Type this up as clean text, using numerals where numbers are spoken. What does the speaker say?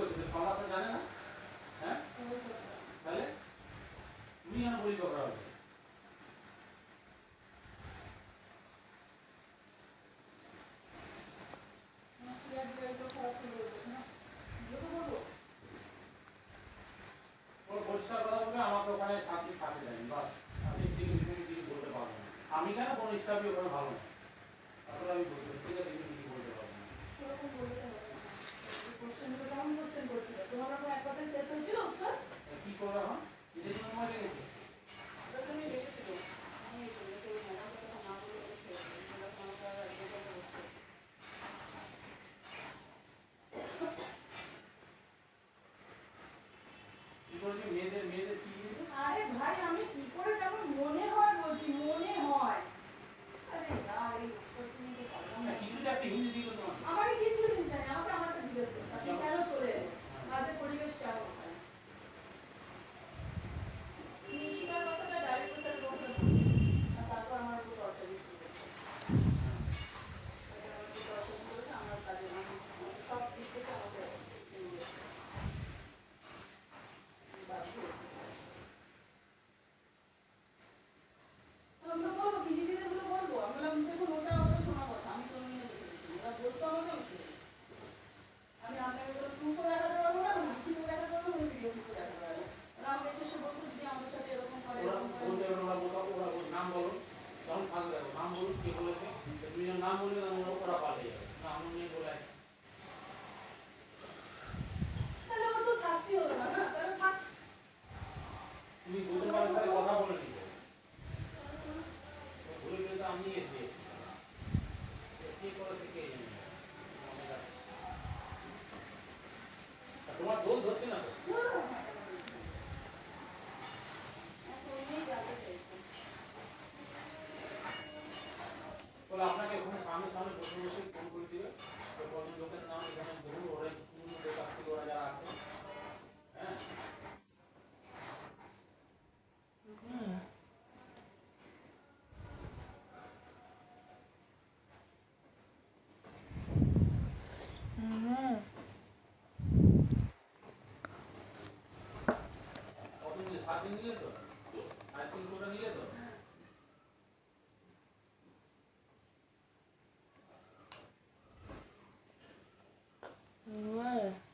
করছে 6 মাসে জানে না? হ্যাঁ তাহলে তুমি আর বই করা হবে পরিষ্কার কথা বলবে আমাকে ওখানে শান্তি থাকতে দেয়নি বাস আপনি কিছু বলতে পারবো না আমি কেন কোনো স্টাফই ওখানে ভালো না আসলে আমি বলতে ঠিক আছে কিছু বলতে পারবো না কি করবে এখন নিজের জন্য মজা গেছে কি করবি মেয়েদের মেয়েদের কি আরে ভাই আমি কি করে কেমন মনে হয় বলছি মনে হয় আরে यार এই তুমি তো পারো না কিছু একটা হিন্দি দিল তোমার আমাকে কিছু দিন জানি আমাকে আমারটা জিজ্ঞেস করতে আপনি কেন চলে এলেন কাজের পরিবেশ কেমন ওখানে নিশিকার কথাটা ডাইরেক্ট করে বলতে আর তারপর আমার উপর টর্চারি শুরু করছে আমার উপর টর্চারি করেছে আমার কাজে সব দিক থেকে আমাকে বাধ্য আমরা বলবো কিছু জিনিসগুলো বলবো আমি বললাম দেখুন ওটা আমাকে শোনা কথা আমি তো নিয়ে যেতে দিচ্ছি এরা বলতো আমাকে আমি শুনেছি আমি আপনাকে কোনো প্রুফও দেখাতে পারবো না আমি লিখিত দেখাতে পারবো আমি ভিডিও ক্লিপও দেখাতে পারবো ওরা আমাকে এসে বলতো যদি আমাদের সাথে এরকম করে নাম বলো তখন থাকবে নাম বলুন কে বলেছে তুমি নাম বললে ওরা পালিয়ে যাবে নাম নিয়ে বলে তাহলে ওর তো শাস্তি হলো না না তাহলে থাক তুমি বুধবার সাথে কথা বলে নিবে ভুলে গেলে তো আমি এসে কি করে থেকে তোমার দোল ধরছে না তো বলে আপনাকে ওখানে সামনে সামনে বসে বসে ফোন করে দিবে তো কজন লোকের নাম এখানে বলুন ওরা লোক আসছে ওরা যারা আছে হ্যাঁ কতদিন 7 দিন নিলে তো আইসক্রিম কোটা নিলে তো What?